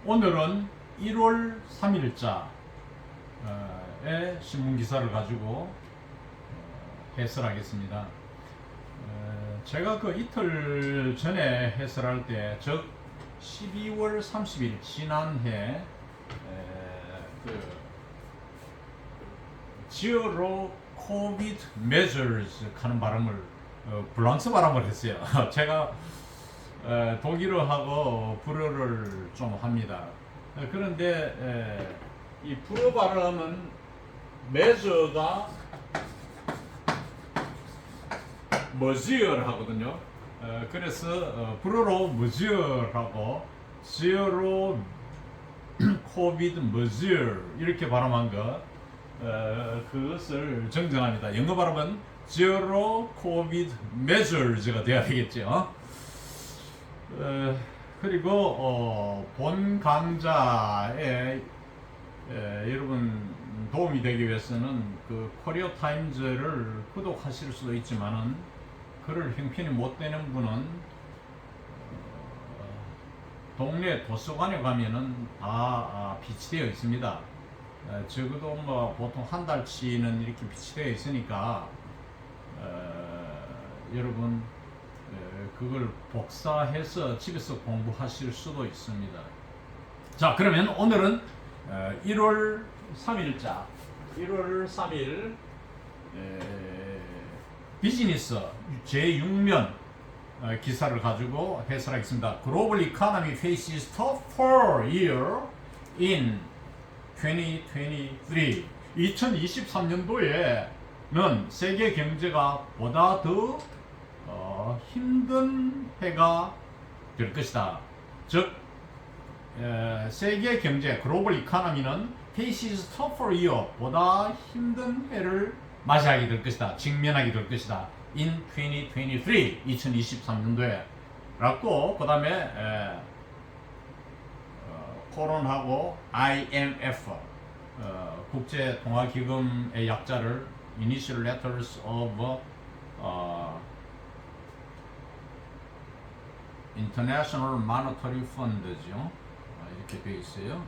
오늘은 1월 3일자의 신문 기사를 가지고 해설하겠습니다. 제가 그 이틀 전에 해설할 때, 즉 12월 30일 지난해 그 Zero COVID Measures 하는 발음을 프랑스 발음을 했어요. 제가 독일어하고 불어를 좀 합니다. 그런데 이 불어 발음은 measure가 머지어를 하거든요. 그래서 불어로 머지어라고 Zero COVID Measure 이렇게 발음한 것, 그것을 정정합니다. 영어 발음은 Zero COVID Measures가 되어야 되겠죠. 그리고 본 강좌에 여러분 도움이 되기 위해서는 그 코리아 타임즈를 구독하실 수도 있지만은 글을 형편이 못 되는 분은 동네 도서관에 가면은 다 비치되어 있습니다. 적어도 뭐 보통 한 달치는 이렇게 비치되어 있으니까 여러분 그걸 복사해서 집에서 공부하실 수도 있습니다. 자, 그러면 오늘은 1월 3일자 1월 3일 비즈니스 제6면 기사를 가지고 해설하겠습니다. Global economy faces tougher year in 2023. 2023년도에는 세계 경제가 보다 더 힘든 해가 될 것이다. 즉 세계 경제 글로벌 이코노미는 faces tougher year 보다 힘든 해를 맞이하게 될 것이다. 직면하게 될 것이다. in 2023 2023년도에 라고 그 다음에 코론하고 IMF 국제통화기금의 약자를 Initial Letters of International Monetary Fund죠. 이렇게 되어 있어요.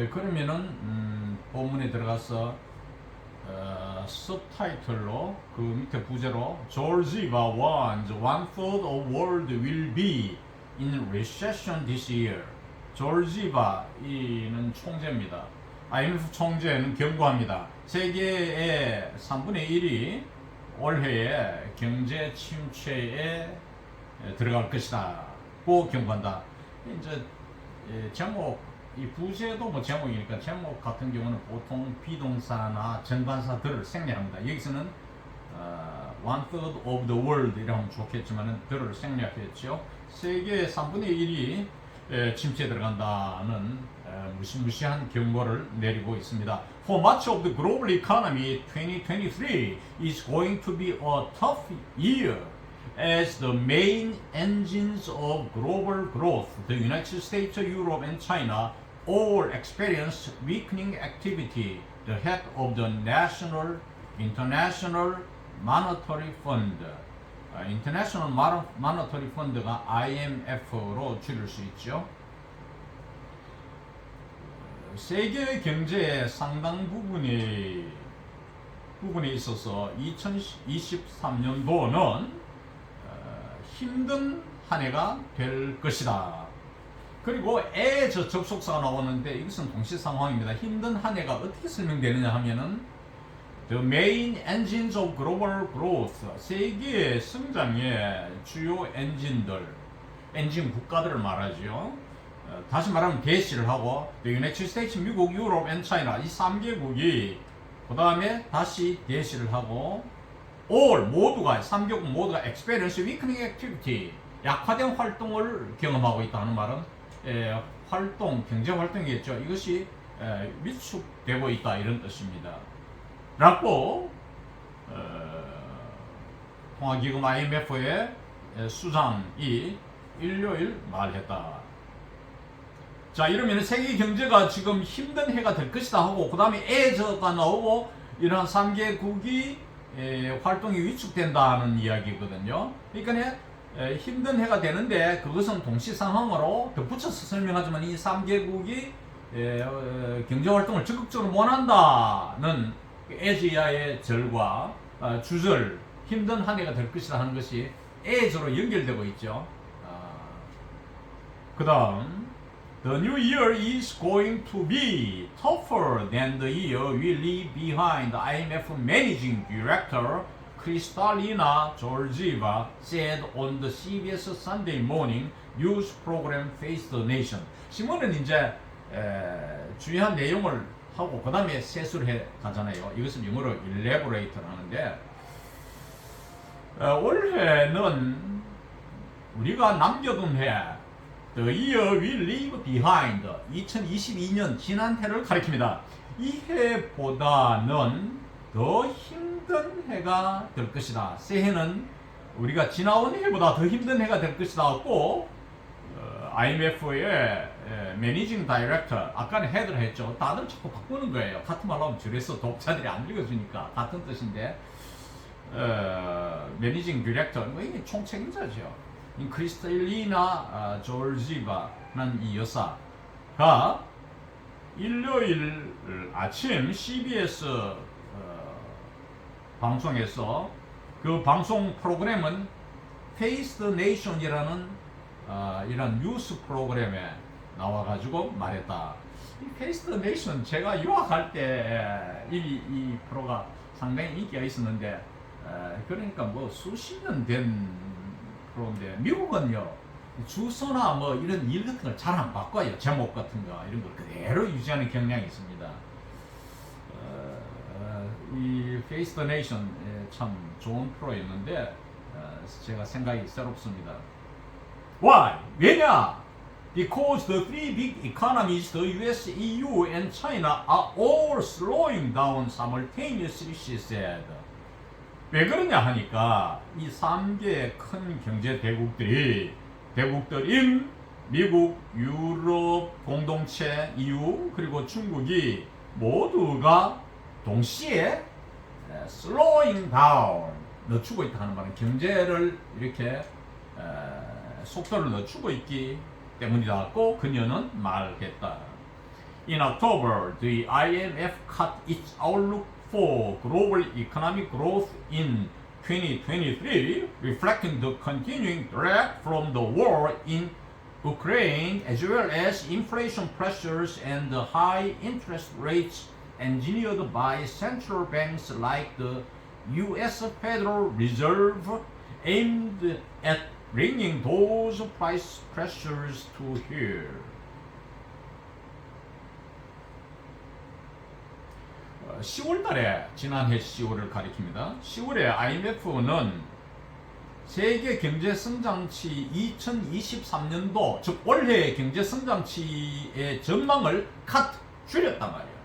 그러면은 본문에 들어가서 subtitle로 그 밑에 부제로 Georgia warns 1/3 of world will be in recession this year. 조르지바 이는 총재입니다. IMF 총재는 경고합니다. 세계의 3분의 1이 올해에 경제 침체에 들어갈 것이다고 경고한다. 이제 제목 이 부제도 뭐 제목이니까 제목 같은 경우는 보통 비동사나 전반사들을 생략합니다. 여기서는 1/3 of the world 이라면 좋겠지만은 들을 생략했죠. 세계의 3분의 1이 침체에 들어간다는 무시무시한 경고를 내리고 있습니다. For much of the global economy, 2023 is going to be a tough year as the main engines of global growth, the United States, Europe, and China, all experience weakening activity. The head of the International Monetary Fund, International Monetary Fund가 IMF로 줄일 수 있죠. 세계 경제의 상당 부분에 있어서 2023년도는 힘든 한 해가 될 것이다. 그리고 접속사가 나오는데 이것은 동시 상황입니다. 힘든 한 해가 어떻게 설명되느냐 하면은 The main engines of global growth, 세계의 성장의 주요 엔진 국가들을 말하죠. 다시 말하면 대시를 하고 The United States, 미국, 유럽, and China 이 3개국이 그 다음에 다시 대시를 하고 all 모두가 3개국 모두가 experience weakening activity 약화된 활동을 경험하고 있다는 말은 경제 활동이겠죠. 이것이 위축되고 있다 이런 뜻입니다. 라고 통화기금 IMF의 수장이 일요일 말했다. 자, 이러면 세계 경제가 지금 힘든 해가 될 것이다 하고 그 다음에 애저가 나오고 이런 3개국이 활동이 위축된다는 이야기거든요. 그러니까 힘든 해가 되는데 그것은 동시상황으로 덧붙여서 설명하지만 이 3개국이 경제활동을 적극적으로 못한다는 에지아의 절과 주절 힘든 한 해가 될 것이라 하는 것이 에즈로 연결되고 있죠. 그 다음 The new year is going to be tougher than the year we leave behind, IMF Managing Director Kristalina Georgieva said on the CBS Sunday morning news program Face the Nation. 신문은 이제 중요한 내용을 하고 그 다음에 세수를 해 가잖아요. 이것은 영어로 elaborate를 하는데 올해는 우리가 남겨둔 해 The year we leave behind 2022년 지난 해를 가리킵니다. 이 해보다는 더 힘든 해가 될 것이다. 새해는 우리가 지나온 해보다 더 힘든 해가 될 것이다. 꼭 IMF의 매니징 다이렉터 아까는 헤드를 했죠. 다들 자꾸 바꾸는 거예요. 같은 말로 하면 저래서 독자들이 안 읽어주니까 같은 뜻인데 매니징 디렉터 이게 총책임자죠. 크리스탈리나 조르지바는 이 여사가 일요일 아침 CBS 방송에서 그 방송 프로그램은 Face the Nation이라는 이런 뉴스 프로그램에 나와가지고 말했다. 이 Face the Nation 제가 유학할 때 이 프로가 상당히 인기가 있었는데 그러니까 뭐 수십 년 된 프로인데 미국은요 주소나 뭐 이런 일 같은 걸 잘 안 바꿔요. 제목 같은 거 이런 걸 그대로 유지하는 경향이 있습니다. 이 Face the Nation 참 좋은 프로였는데 제가 생각이 새롭습니다. Why? 왜냐? Because the three big economies, the US, EU, and China, are all slowing down simultaneously, she said. 왜 그러냐 하니까 이 3개 큰 경제 대국들인 미국, 유럽 공동체, EU, 그리고 중국이 모두가 동시에 slowing down, 늦추고 있다 하는 말은 경제를 이렇게 속도를 늦추고 있기 때문이라고 그녀는 말했다. In October, the IMF cut its outlook for global economic growth in 2023, reflecting the continuing threat from the war in Ukraine, as well as inflation pressures and the high interest rates engineered by central banks like the U.S. Federal Reserve, aimed at bringing those price pressures to here. 10월달에 지난해 10월을 가리킵니다. 10월에 IMF는 세계 경제 성장치 2023년도 즉 올해의 경제 성장치의 전망을 줄였단 말이에요.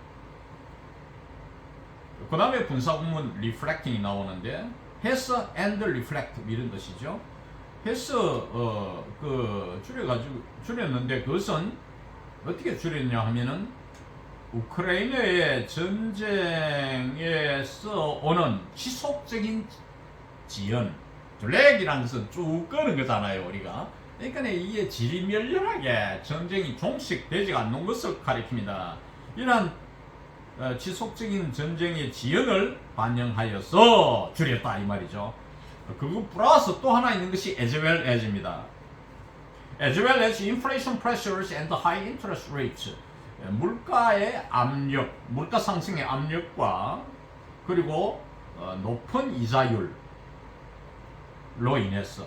그 다음에 분사구문 reflecting이 나오는데 has and reflect 이런 뜻이죠. has 줄였는데 그것은 어떻게 줄였냐 하면은 우크라이나의 전쟁에서 오는 지속적인 지연, 드랙이라는 것은 쭉 끄는 거잖아요, 우리가. 그러니까 이게 지리멸렬하게 전쟁이 종식되지 않는 것을 가리킵니다. 이러한 지속적인 전쟁의 지연을 반영하여서 줄였다 이 말이죠. 그거 플러스 또 하나 있는 것이 as well as입니다. As well as inflation pressures and high interest rates. 물가의 압력, 물가 상승의 압력과 그리고 높은 이자율로 인해서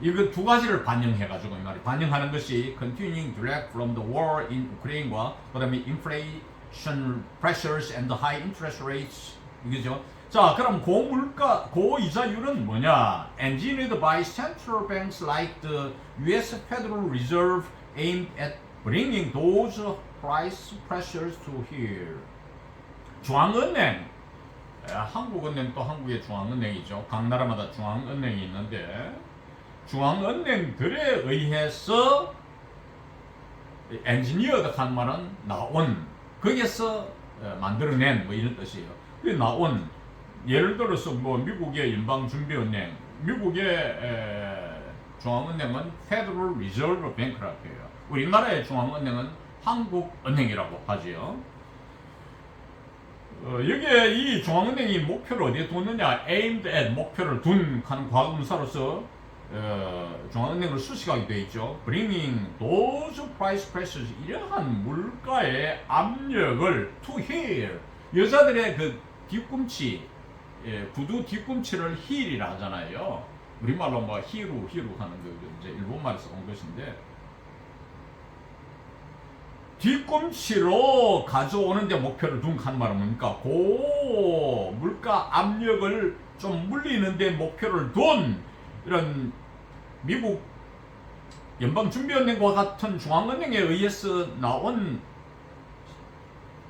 이거 두 가지를 반영해가지고 이 말이 반영하는 것이 continuing drag from the war in Ukraine과 그다음에 inflation pressures and high interest rates 이거죠. 자, 그럼 고물가, 고이자율은 뭐냐? Engineered by central banks like the U.S. Federal Reserve aimed at bringing those price pressures to here. 중앙은행, 한국은행 또 한국의 중앙은행이죠. 각 나라마다 중앙은행이 있는데 중앙은행들에 의해서 engineered 한 말은 나온, 거기에서 만들어낸 뭐 이런 뜻이에요. 나온 예를 들어서 뭐 미국의 연방준비은행 미국의 중앙은행은 Federal Reserve Bank라고 해요. 우리나라의 중앙은행은 한국은행이라고 하지요. 여기에 이 중앙은행이 목표를 어디에 두느냐, aimed at, 목표를 둔 하는 과거분사로서 중앙은행으로 수식하게 되어 있죠. Bringing those price pressures, 이러한 물가의 압력을 to heel, 여자들의 그 뒤꿈치, 구두 뒤꿈치를 힐이라 하잖아요. 우리말로 뭐 히루 하는 그 이제 일본말에서 온 것인데, 뒤꿈치로 가져오는데 목표를 둔 한 말은 뭡니까? 고 물가 압력을 좀 물리는데 목표를 둔 이런 미국 연방준비은행과 같은 중앙은행에 의해서 나온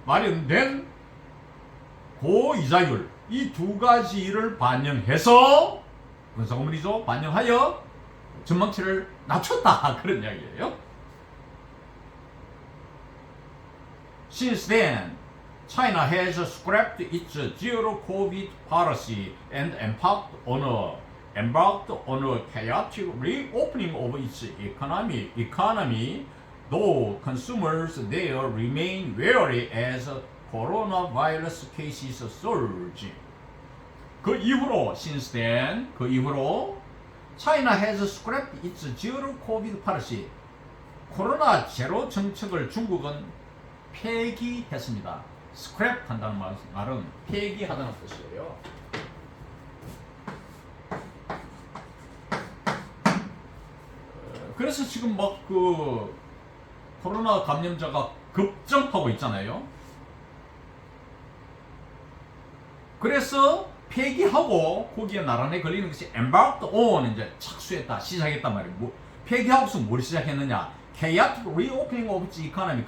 마련된 고이자율, 이 두 가지를 반영해서 분사금리죠. 반영하여 전망치를 낮췄다, 그런 이야기예요. Since then, China has scrapped its zero-COVID policy and embarked on a chaotic reopening of its economy, though consumers there remain wary as coronavirus cases surge. 그 이후로, since then, 그 이후로 China has scrapped its zero-COVID policy. 코로나 제로 정책을 중국은 폐기했습니다. scrap 한다는 말은 폐기하다는 뜻이에요. 그래서 지금 막 그 코로나 감염자가 급증하고 있잖아요. 그래서 폐기하고 거기에 나란히 걸리는 것이 embarked on, 이제 착수했다, 시작했단 말이에요. 뭐, 폐기하고서 뭘 시작했느냐? chaotic reopening of its economy.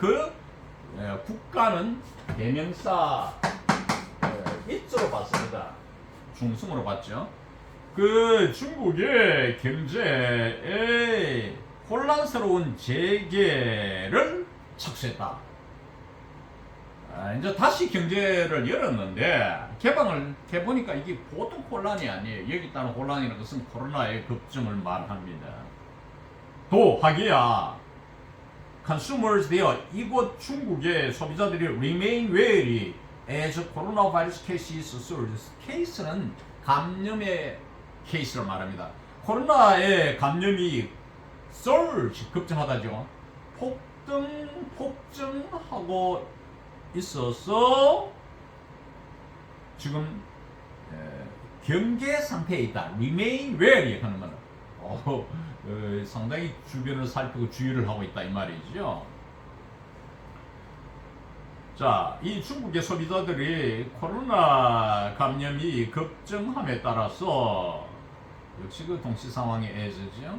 국가는 대명사 it로 봤습니다. 중성으로 봤죠. 그 중국의 경제의 혼란스러운 재개를 착수했다. 이제 다시 경제를 열었는데 개방을 해보니까 이게 보통 혼란이 아니에요. 여기 따른 혼란이라는 것은 코로나의 급증을 말합니다. 또 하기야 consumers there, 이곳 중국의 소비자들이 remain wary as coronavirus cases surge. 케이스는 감염의 케이스를 말합니다. 코로나의 감염이 surge, 급증하다죠. 폭증하고 있어서 지금 경계 상태에 있다. remain wary 하는 말은 상당히 주변을 살피고 주의를 하고 있다, 이 말이죠. 자, 이 중국의 소비자들이 코로나 감염이 급증함에 따라서 역시 그 동시 상황에 애저죠.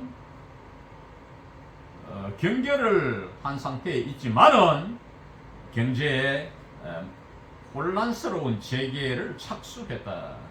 경계를 한 상태에 있지만은 경제에 혼란스러운 재개를 착수했다.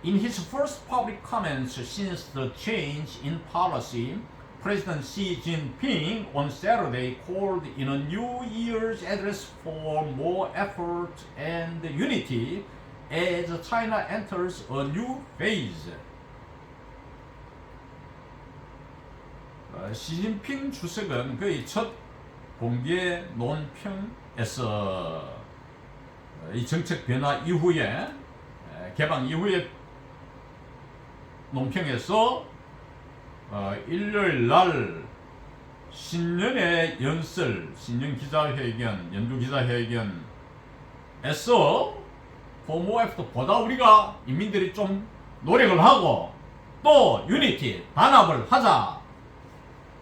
In his first public comments since the change in policy, President Xi Jinping on Saturday called in a New Year's address for more effort and unity as China enters a new phase. 시진핑 주석은 그의 첫 공개 논평에서 이 정책 변화 이후에 개방 이후에 논평에서 일요일 날 신년의 연설, 신년 기자회견, 연두 기자회견에서 for more effort, 보다 우리가 인민들이 좀 노력을 하고 또 유니티, 단합을 하자.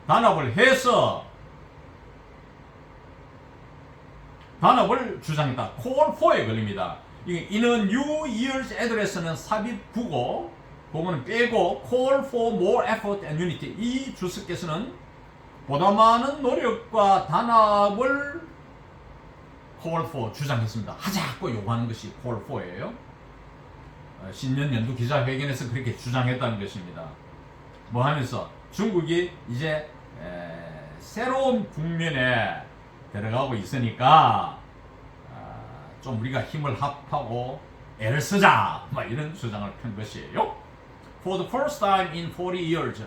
단합을 해서 단합을 주장했다. call for에 걸립니다. In a New Year's address는 삽입구고 그거는 빼고 call for more effort and unity. 이 주석께서는 보다 많은 노력과 단합을 call for 주장했습니다. 하자고 요구하는 것이 call for예요. 신년 연두 기자회견에서 그렇게 주장했다는 것입니다. 뭐 하면서 중국이 이제 새로운 국면에 들어가고 있으니까 좀 우리가 힘을 합하고 애를 쓰자 막 이런 주장을 편 것이에요. For the first time in 40 years,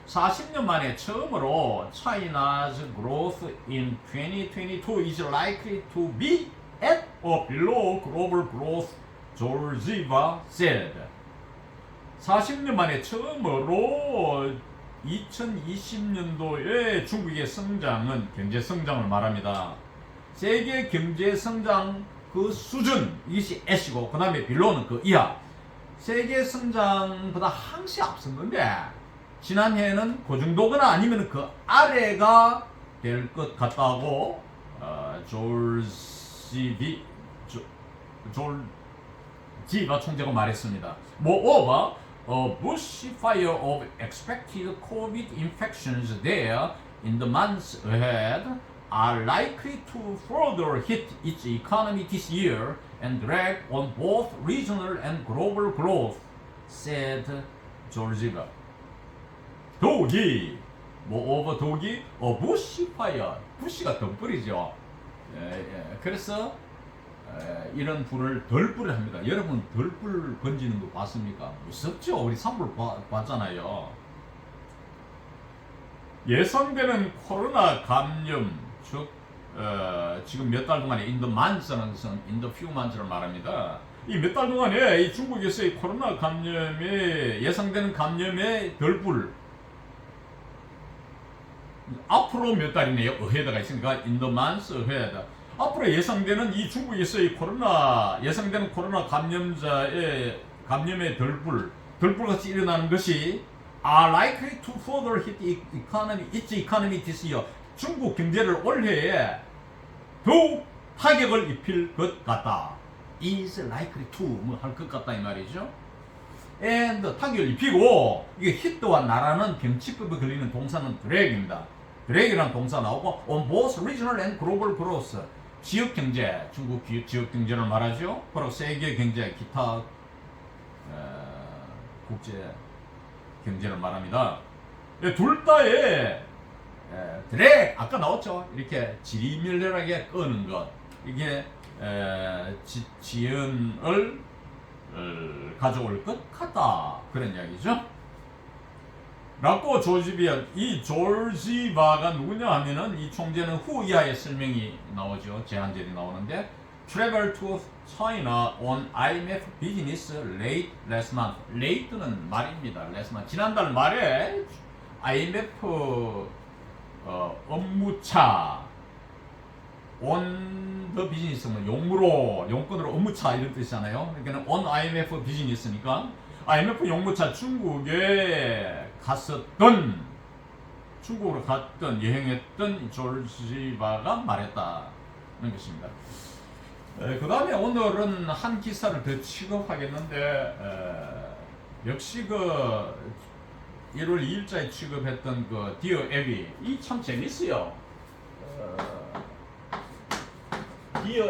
40년 만에 처음으로 China's growth in 2022 is likely to be at or below global growth, Georgieva said. 40년 만에 처음으로 2020년도에 중국의 성장은 경제 성장을 말합니다. 세계 경제 성장 그 수준 이것이 S이고 그 다음에 빌로는 그 이하. 세계 성장보다 항시 앞선 건데 지난해에는 그 정도거나 아니면 그 아래가 될 것 같다고 졸지바 총재가 말했습니다. Moreover, a bushfire of expected COVID infections there in the months ahead are likely to further hit its economy this year and drag on both regional and global growth, said Georgieva. 독이 moreover 독이 a bushfire, bush가 덤불이죠. 그래서 이런 불을 덜불을 합니다. 여러분 덜불 번지는 거 봤습니까? 무섭죠? 우리 산불 봤잖아요. 예상되는 코로나 감염, 즉 지금 몇 달 동안에 in the months라는 것은 in the few months를 말합니다. 이 몇 달 동안에 이 중국에서의 코로나 감염에 예상되는 감염의 덜불 앞으로 몇 달이네요. ahead가 있으니까 in the months ahead. 앞으로 예상되는 이 중국에서의 예상되는 코로나 감염자의 감염의 덜불같이 일어나는 것이 are likely to further hit its economy this year. 중국 경제를 올해에 더욱 타격을 입힐 것 같다. is likely to 뭐 할 것 같다 이 말이죠. and 타격을 입히고 이게 hit와 나라는 병치법에 걸리는 동사는 drag입니다. drag이라는 동사 나오고 on both regional and global growth. 지역 경제, 중국 지역 경제를 말하죠. 그리고 세계 경제, 기타 국제 경제를 말합니다. 둘 다의 드랙 아까 나왔죠. 이렇게 지리멸렬하게 끄는 것 이게 지연을 가져올 것 같다 그런 이야기죠. 라고 이 졸지바가 누구냐 하면은 이 총재는 후 이하의 설명이 나오죠. 제한절이 나오는데 Travel to China on IMF business late last month. late는 말입니다. last month. 지난달 말에 IMF 업무차 on the business 뭐 용건으로 업무차 이런 뜻이잖아요. 그러니까 on IMF business니까 IMF 용무차 중국에 중국으로 갔던 여행했던 졸지바가 말했다는 것입니다. 그 다음에 오늘은 한 기사를 더 취급하겠는데 역시 그 1월 2일자에 취급했던 그 디어 앱이 이 참 재밌어요. 디어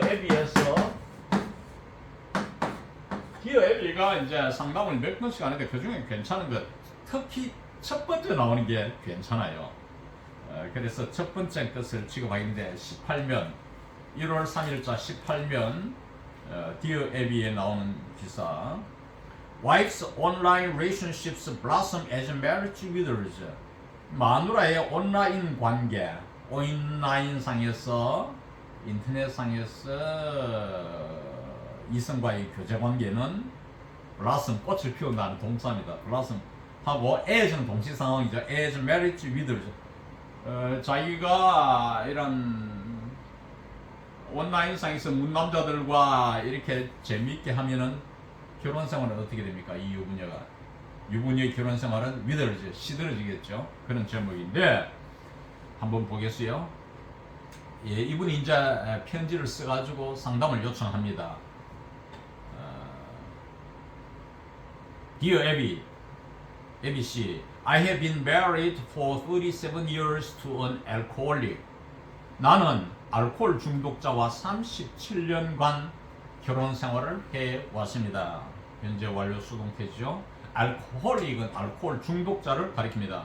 앱이가 이제 상담을 몇 번씩 하는데 그 중에 괜찮은 것 특히 첫 번째 나오는 게 괜찮아요. 그래서 첫 번째 것을 취급하겠는데 18면 1월 3일자 18면 디어 앱에 나오는 기사 Wife's online relationships blossom as marriage withers. 마누라의 온라인 관계 온라인상에서 인터넷상에서 이성과의 교제 관계는 blossom 꽃을 피운다는 동사입니다. blossom 하고 as는 동시 상황이죠. as marriage withers. 자기가 이런 온라인상에서 문남자들과 이렇게 재미있게 하면은 결혼 생활은 어떻게 됩니까? 이 유부녀의 결혼 생활은 withers 시들어지겠죠. 그런 제목인데 한번 보겠어요. 예, 이분이 이제 편지를 써가지고 상담을 요청합니다. Dear Abby 씨, I have been married for 37 years to an alcoholic. 나는 알코올 중독자와 37년간 결혼 생활을 해왔습니다. 현재 완료 수동태죠. 알코홀릭은 알코올 중독자를 가리킵니다.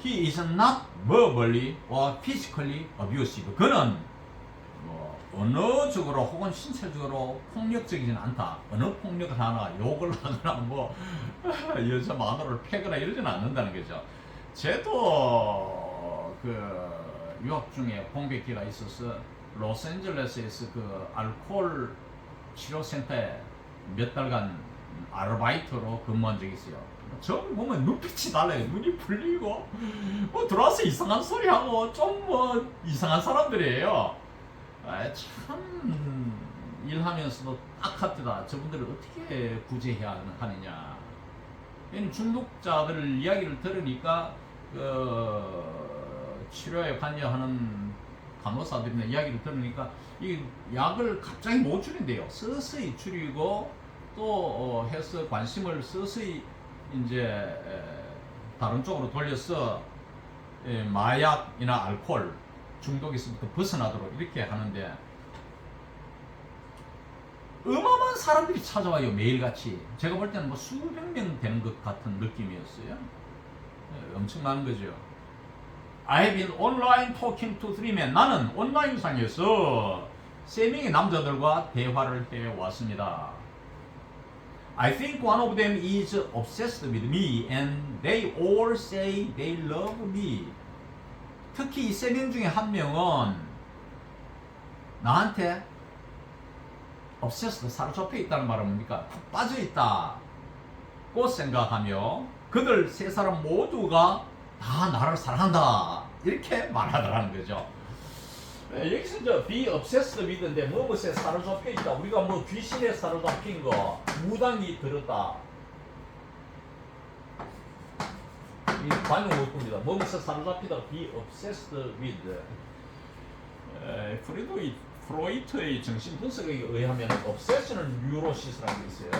He is not verbally or physically abusive. 그는 언어적으로 혹은 신체적으로 폭력적이진 않다. 언어 폭력을 하나, 욕을 하거나 뭐 여자 마누라를 패거나 이러지는 않는다는 거죠. 저도 그 유학 중에 공백기가 있어서 로스앤젤레스에서 그 알코올 치료센터에 몇 달간 아르바이트로 근무한 적이 있어요. 저 보면 눈빛이 달라요. 눈이 풀리고 뭐 들어와서 이상한 소리 하고 좀 뭐 이상한 사람들이에요. 참 일하면서도 딱하더라. 저분들을 어떻게 구제해야 하느냐. 중독자들 이야기를 들으니까 그 치료에 관여하는 간호사들이나 이야기를 들으니까 이 약을 갑자기 못 줄인대요. 서서히 줄이고 또 해서 관심을 서서히 이제 다른 쪽으로 돌려서 마약이나 알코올 중독에서부터 벗어나도록 이렇게 하는데 어마어마한 사람들이 찾아와요. 매일같이. 제가 볼 때는 뭐 수백 명 되는 것 같은 느낌이었어요. 엄청 많은 거죠. I've been online talking to 3 men. 나는 온라인상에서 3명의 남자들과 대화를 해왔습니다. I think one of them is obsessed with me and they all say they love me. 특히 이 3명 중에 한 명은 나한테 obsessed, 사로잡혀 있다는 말은 뭡니까? 빠져 있다고 생각하며 그들 3사람 모두가 다 나를 사랑한다 이렇게 말하더라는 거죠. 여기서 저 be obsessed with인데 무엇에 사로잡혀 있다. 우리가 뭐 귀신에 사로잡힌 거 무당이 들었다. 이 반영 올 겁니다. 무엇에 사로잡히다 be obsessed with. 프로이트의 정신 분석에 의하면 obsession은 뉴로시스라는 게 있어요.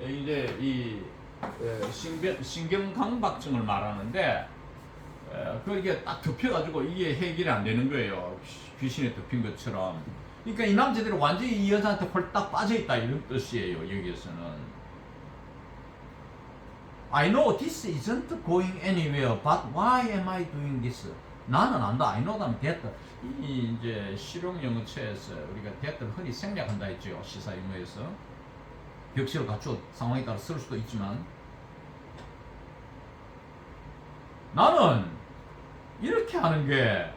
이제 이 신경강박증을 말하는데 그게 딱 덮여가지고 이게 해결이 안 되는 거예요. 귀신에 덮인 것처럼. 그러니까 이 남자들이 완전히 이 여자한테 홀딱 빠져있다 이런 뜻이에요. 여기에서는. I know this isn't going anywhere, but why am I doing this? 나는 안다. I know 다면 that. 이 이제 실용 영어체에서 우리가 that을 흔히 생략한다 했죠. 시사 용어에서. 격식을 갖추어 상황에 따라 쓸 수도 있지만 나는 이렇게 하는 게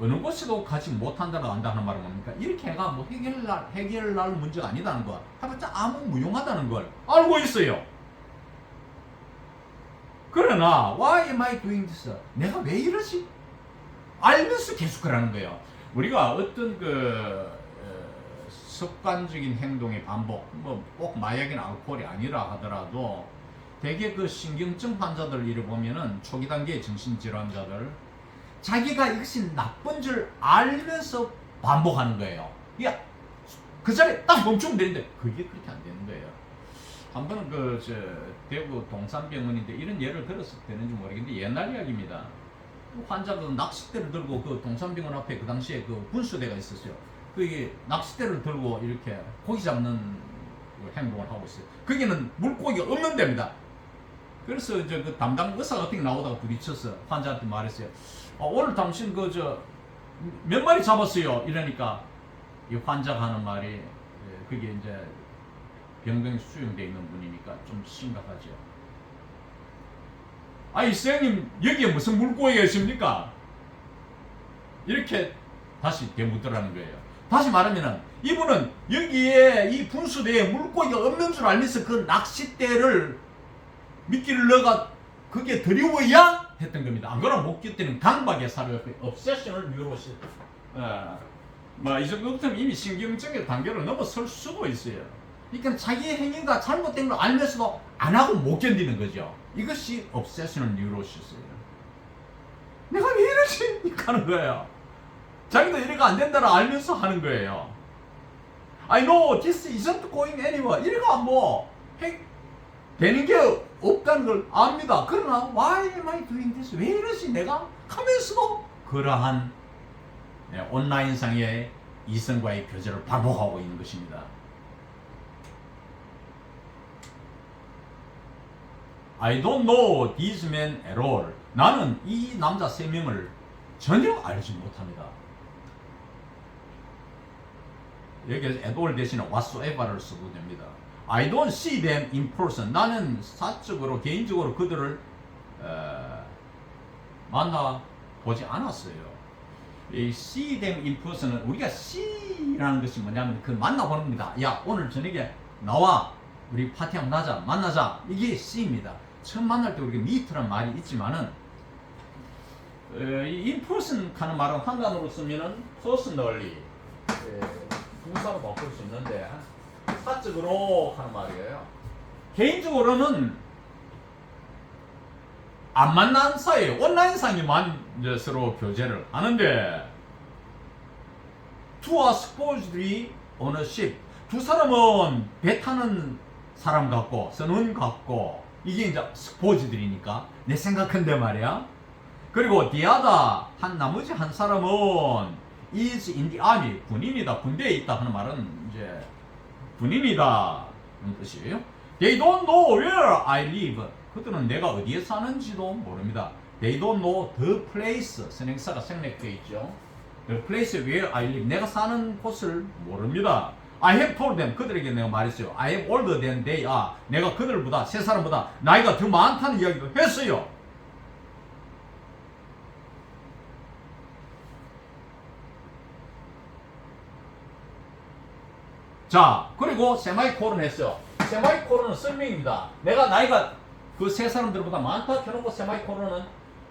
어느 곳에도 가지 못한다고 안다는 말은 뭡니까? 이렇게 해가 뭐 해결날 문제가 아니다는 거. 해봤자 아무 무용하다는 걸 알고 있어요. 그러나 why am I doing this? 내가 왜 이러지? 알면서 계속 그러는 거예요. 우리가 어떤 그 습관적인 행동의 반복, 뭐 꼭 마약이나 알코올이 아니라 하더라도 대개 그 신경증 환자들 이를 보면은 초기 단계의 정신질환자들 자기가 이것이 나쁜 줄 알면서 반복하는 거예요. 야, 그 자리에 딱 멈추면 되는데 그게 그렇게 안 되는 거예요. 한 번은 대구 동산병원인데 이런 예를 들었을 때는지 모르겠는데 옛날 이야기입니다. 환자가 낚싯대를 들고 그 동산병원 앞에 그 당시에 그 분수대가 있었어요. 그게 낚싯대를 들고 이렇게 고기 잡는 행동을 하고 있어요. 거기는 물고기가 없는 데입니다. 그래서 이제 그 담당 의사가 어떻게 나오다가 부딪혀서 환자한테 말했어요. 오늘 당신 몇 마리 잡았어요? 이러니까 이 환자가 하는 말이 그게 이제 병동에 수용되어 있는 분이니까 좀 심각하죠. 아니 선생님 여기에 무슨 물고기가 있습니까? 이렇게 다시 되묻더라는 거예요. 다시 말하면은 이분은 여기에 이 분수대에 물고기가 없는 줄 알면서 그 낚싯대를 미끼를 넣어가 그게 드리워야 했던 겁니다. 안 그러면 못 끼때는 강박에 사로잡혀 obsessional neurosis. 이 정도부터는 이미 신경증의 단계를 넘어설 수도 있어요. 그러니까 자기의 행위가 잘못된 걸 알면서도 안 하고 못 견디는 거죠. 이것이 obsessional neurosis예요. 내가 왜 이러지? 하는 거예요. 자기도 이래가 안 된다를 알면서 하는 거예요. I know this isn't going anywhere. 이래가 되는 게 없다는 걸 압니다. 그러나 why am I doing this? 왜 이러지 내가? 하면서도 그러한 온라인상의 이성과의 교제를 반복하고 있는 것입니다. I don't know these men at all. 나는 이 남자 세 명을 전혀 알지 못합니다. 여기에서 at all 대신에 whatsoever를 쓰고 됩니다. I don't see them in person. 나는 사적으로 개인적으로 그들을 만나보지 않았어요. 이 see them in person은 우리가 see라는 것이 뭐냐면 그 만나보는 겁니다. 야, 오늘 저녁에 나와, 우리 파티 한번 하자, 만나자. 이게 see입니다. 처음 만날 때 우리가 meet라는 말이 있지만은 이 in person 하는 말은 한간으로 쓰면은 personally 동사로 바꿀 수 있는데 사적으로 하는 말이에요. 개인적으로는 안 만난 사이 온라인상에만 이제 서로 교제를 하는데 two are supposedly on a ship. 두 사람은 배 타는 사람 같고 선원 같고 이게 이제 supposedly니까 내 생각한데 말이야. 그리고 the other 나머지 한 사람은 is in the army. 군인이다, 군대에 있다 하는 말은 이제 군인이다 그런 뜻이에요. They don't know where I live. 그들은 내가 어디에 사는지도 모릅니다. They don't know the place. 선행사가 생략되어 있죠. The place where I live. 내가 사는 곳을 모릅니다. I have told them. 그들에게 내가 말했어요. I am older than they are. 내가 그들보다, 세 사람보다 나이가 더 많다는 이야기도 했어요. 자, 그리고 세마이콜론 했어요. 세마이콜론은 설명입니다. 내가 나이가 그 세 사람들보다 많다 해놓고 세마이콜론은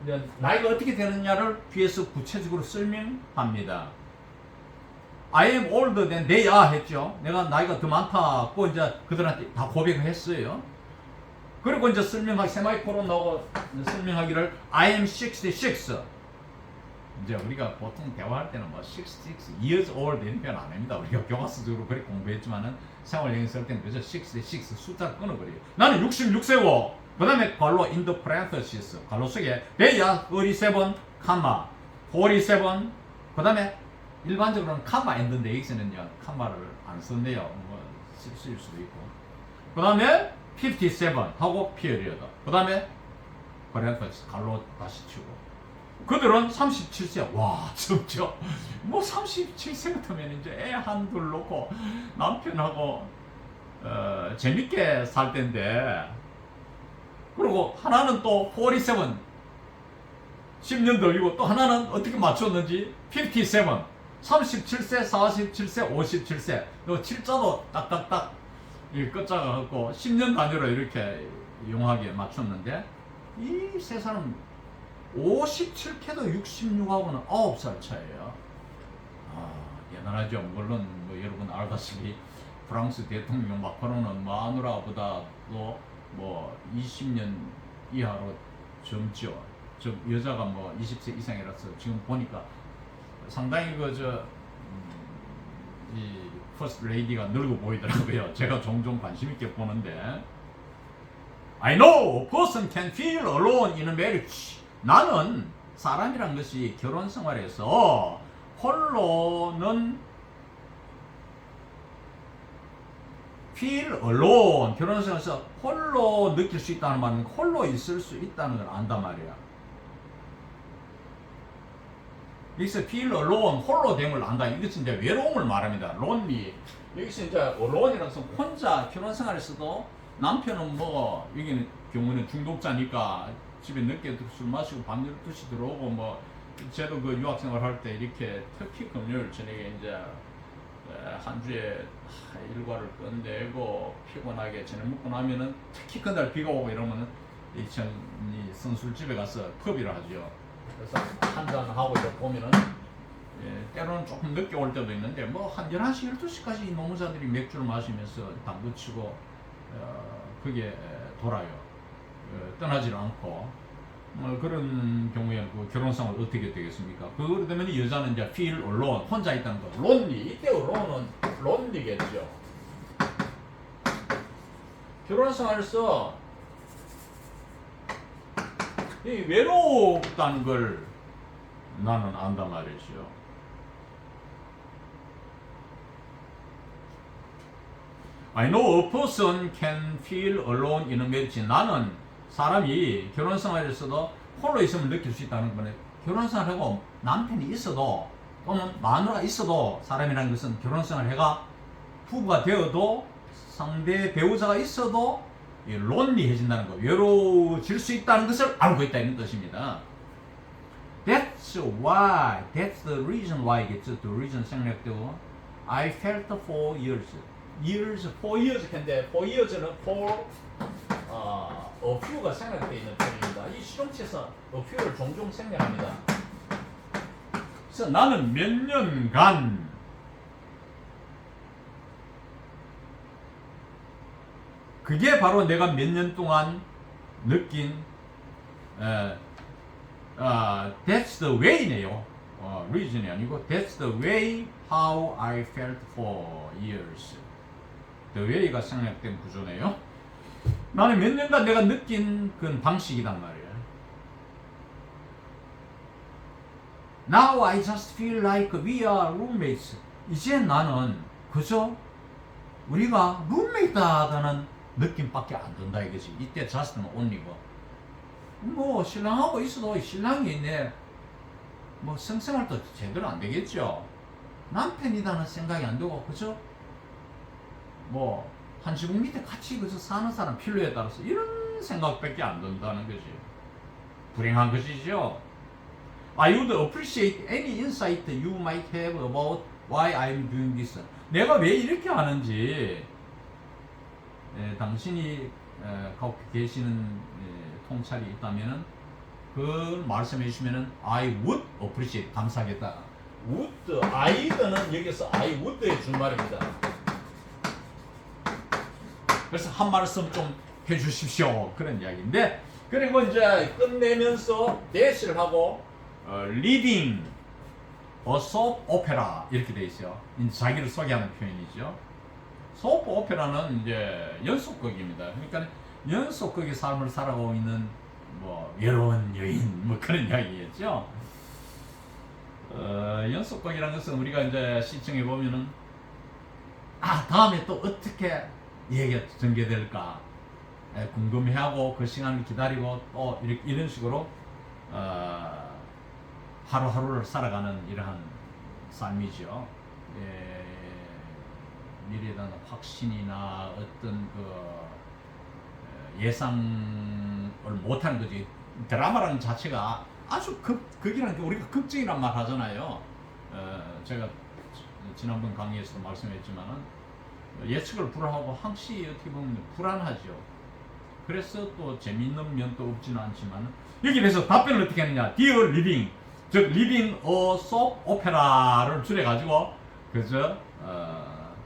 이제 나이가 어떻게 되느냐를 뒤에서 구체적으로 설명합니다. I am older than they are 했죠. 내가 나이가 더 많다고 이제 그들한테 다 고백을 했어요. 그리고 이제 세마이콜론 나오고 설명하기를 I am 66. 이제 우리가 보통 대화할 때는 뭐 66 years old 이런 표현 안 합니다. 우리가 교과서적으로 그렇게 공부했지만은 생활여행서 할 때는 그저 66 숫자를 끊어버려요. 나는 66세고 그 다음에 괄호 in the parentheses 괄호 속에 they are 37, 47 그 다음에 일반적으로는 카마 엔드인데 여기서는요 카마를 안 썼네요. 뭐 쓸 수도 있고 그 다음에 57 하고 period 그 다음에 parentheses 괄호 다시 치고 그들은 37세. 와, 진짜. 뭐 37세 같으면 이제 애 한둘 놓고 남편하고 재밌게 살 텐데. 그리고 하나는 또 47. 10년 더이고 또 하나는 어떻게 맞췄는지 57. 37세, 47세, 57세. 요 7자도 딱딱딱 이 끝자가 갖고 10년 단위로 이렇게 용하게 맞췄는데 이 세 사람 57캐도 66하고는 9살 차이에요. 대단하죠. 물론 뭐 여러분 알다시피 프랑스 대통령 마크롱은 마누라보다도 뭐 20년 이하로 젊죠. 즉 여자가 뭐 20세 이상이라서 지금 보니까 상당히 이 퍼스트 레이디가 늙어 보이더라고요. 제가 종종 관심 있게 보는데 I know a person can feel alone in a marriage. 나는 사람이란 것이 결혼 생활에서 홀로는 feel alone 결혼 생활에서 홀로 느낄 수 있다는 말은 홀로 있을 수 있다는 걸 안단 말이야. 여기서 feel alone 홀로 됨을 안다. 이것은 이제 외로움을 말합니다. lonely. 여기서 이제 alone이라서 혼자 결혼 생활에서도 남편은 뭐 여기는 경우는 중독자니까 집에 늦게 술 마시고 밤 12시 들어오고 뭐 저도 그 유학생활 할 때 이렇게 특히 금요일 저녁에 이제 한 주에 일과를 끝내고 피곤하게 저녁 먹고 나면은 특히 그날 비가 오고 이러면은 이 선술집에 가서 펍이라 하죠. 그래서 한잔 하고 이제 보면은 때로는 조금 늦게 올 때도 있는데 뭐 한 11시 12시까지 노무사들이 맥주를 마시면서 당구 치고 그게 돌아요. 떠나질 않고 그런 경우에 그 결혼생활 어떻게 되겠습니까? 그렇게 되면 여자는 이제 feel alone 혼자 있다는 거. lonely 이때 alone lonely겠죠. 결혼생활에서 이 외롭다는 걸 나는 안단 말이죠. I know a person can feel alone in a marriage. 나는 사람이 결혼 생활에서도 홀로 있으면 느낄 수 있다는 거는 결혼 생활하고 남편이 있어도 또는 마누라가 있어도 사람이라는 것은 결혼 생활해가 부부가 되어도 상대 배우자가 있어도 론리해진다는 거, 외로워질 수 있다는 것을 알고 있다 이런 뜻입니다. That's why, that's the reason why겠죠. The reason 생략되고 I felt for years. years, for years 근데 for years는 for a few가 생략되어 있는 표현입니다. 이 실용치에서 a few를 종종 생략합니다. 그래서 나는 몇 년간 그게 바로 내가 몇 년 동안 느낀 that's the way네요. reason이 아니고 that's the way how I felt for years. the way가 생략된 구조네요. 나는 몇 년간 내가 느낀 그 방식이란 말이에요. Now I just feel like we are roommates. 이제 나는 그저 우리가 룸메이트하다는 느낌밖에 안 든다 이거지. 이때 just는 only고. 뭐 신랑하고 있어도 신랑이 있네. 뭐 성생활도 제대로 안 되겠죠. 남편이라는 생각이 안 들고 그죠? 뭐 한 지붕 밑에 같이 그저 사는 사람 필요에 따라서 이런 생각밖에 안 든다는 거지. 불행한 것이죠. I would appreciate any insight you might have about why I'm doing this. 내가 왜 이렇게 하는지 당신이 갖고 계시는 통찰이 있다면은 그 말씀해 주시면은 I would appreciate 감사하겠다. would, I'는 여기서 I would의 줄말입니다. 그래서 한 말씀 좀 해주십시오 그런 이야기인데 그리고 이제 끝내면서 대시를 하고 reading a soap opera 이렇게 돼 있어요. 이제 자기를 소개하는 표현이죠. 소프 오페라는 이제 연속극입니다. 그러니까 연속극의 삶을 살아가고 있는 뭐 외로운 여인 뭐 그런 이야기겠죠. 연속극이라는 것은 우리가 이제 시청해 보면은 다음에 또 어떻게 얘기가 전개될까 궁금해하고 그 시간을 기다리고 또 이런 식으로 하루하루를 살아가는 이러한 삶이죠. 미래에 대한 확신이나 어떤 그 예상을 못하는 거지. 드라마라는 자체가 아주 극이라는 게 우리가 극적이란 말 하잖아요. 제가 지난번 강의에서도 말씀했지만은 예측을 불허하고 항시 어떻게 보면 불안하죠. 그래서 또 재미있는 면도 없지는 않지만 여기에서 답변을 어떻게 하느냐. Dear Living, 즉 Living a Soap Opera를 줄여가지고 그저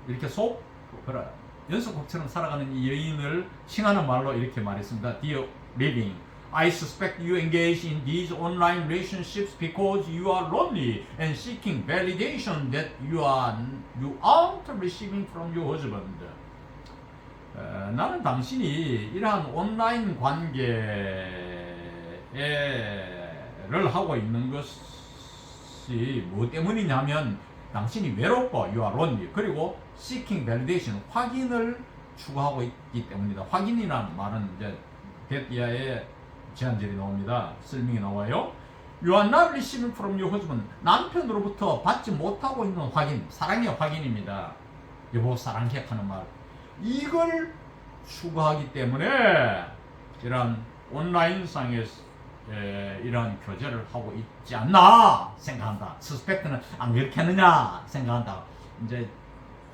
이렇게 소프 오페라 연속극처럼 살아가는 이 여인을 칭하는 말로 이렇게 말했습니다. Dear Living, I suspect you engage in these online relationships because you are lonely and seeking validation that you aren't receiving from your husband. 나는 당신이 이러한 온라인 관계를 하고 있는 것이 뭐 때문이냐면 당신이 외롭고 you are lonely 그리고 seeking validation 확인을 추구하고 있기 때문이다. 확인이라는 말은 이제 대띠아의 제한절이 나옵니다. 설명이 나와요. You are not receiving from your husband. 남편으로부터 받지 못하고 있는 확인, 사랑의 확인입니다. 여보 사랑해 하는 말. 이걸 추구하기 때문에 이런 온라인상에서 이런 교제를 하고 있지 않나 생각한다. suspect는 안 그렇게 하느냐 생각한다. 이제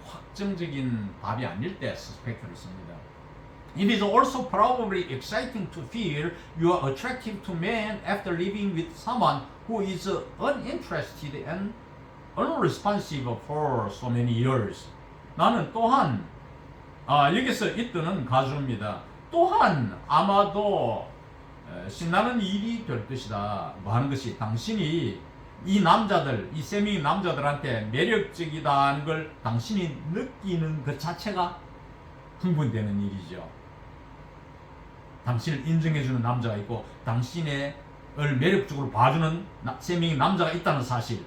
확정적인 답이 아닐 때 suspect를 씁니다. It is also probably exciting to feel you are attractive to men after living with someone who is uninterested and unresponsive for so many years. 나는 또한 여기서 이뜨는 가주입니다. 또한 아마도 신나는 일이 될 것이다. 뭐 하는 것이 당신이 이 남자들, 이 세 명의 남자들한테 매력적이다는 걸 당신이 느끼는 그 자체가 흥분되는 일이죠. 당신을 인정해주는 남자가 있고 당신을 매력적으로 봐주는 세 명의 남자가 있다는 사실.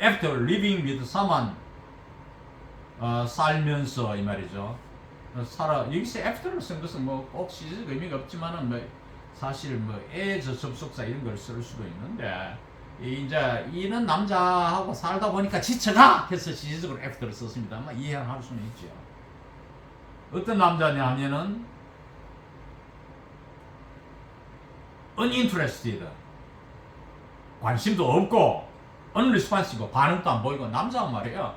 After living with someone 살면서 이 말이죠. 여기서 after를 쓴 것은 뭐 꼭 시제적 의미가 없지만은 뭐 사실 뭐 as 접속사 이런 걸 쓸 수도 있는데 이제 이는 남자하고 살다 보니까 지쳐가 해서 지지적으로 after를 썼습니다. 아마 이해할 수는 있죠. 어떤 남자냐 하면은 uninterested, 관심도 없고 unresponsive, 반응도 안 보이고 남자란 말이에요.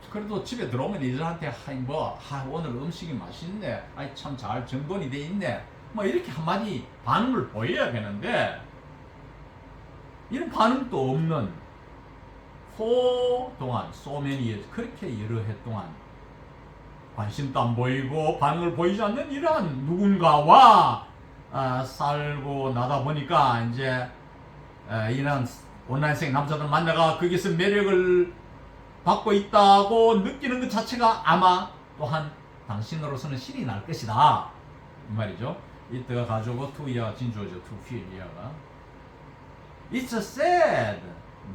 그래도 집에 들어오면 이들한테 오늘 음식이 맛있네, 아이 참 잘 정돈이 돼 있네, 뭐 이렇게 한마디 반응을 보여야 되는데 이런 반응도 없는 동안 so many years, 그렇게 여러 해 동안 관심도 안 보이고 반응을 보이지 않는 이러한 누군가와 살고 나다 보니까 이제 이런 온라인생 남자들 만나가 거기서 매력을 받고 있다고 느끼는 것 자체가 아마 또한 당신으로서는 신이 날 것이다 이 말이죠. 이때가 가지고 to 이하가 진주어죠. to feel 이하가 It's sad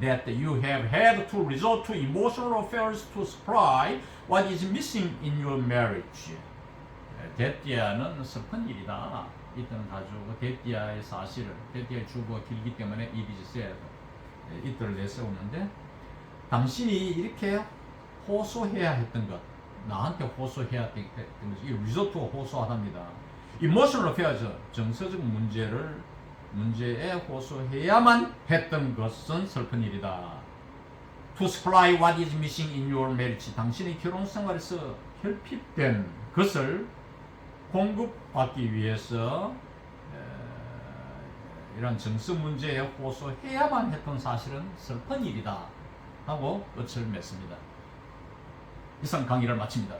that you have had to resort to emotional affairs to supply what is missing in your marriage. 데띠아는 슬픈 일이다. 이때는 가지고 데띠아의 사실을, 데띠아의 주어가 길기 때문에 it is sad. 이때를 내세우는데 당신이 이렇게 호소해야 했던 것, 나한테 호소해야 했던 것이 이 리조트가 호소하답니다. Emotional affairs, 정서적 문제에 호소해야만 했던 것은 슬픈 일이다. To supply what is missing in your marriage, 당신의 결혼 생활에서 결핍된 것을 공급받기 위해서 이런 정서 문제에 호소해야만 했던 사실은 슬픈 일이다 하고 끝을 맺습니다. 이상 강의를 마칩니다.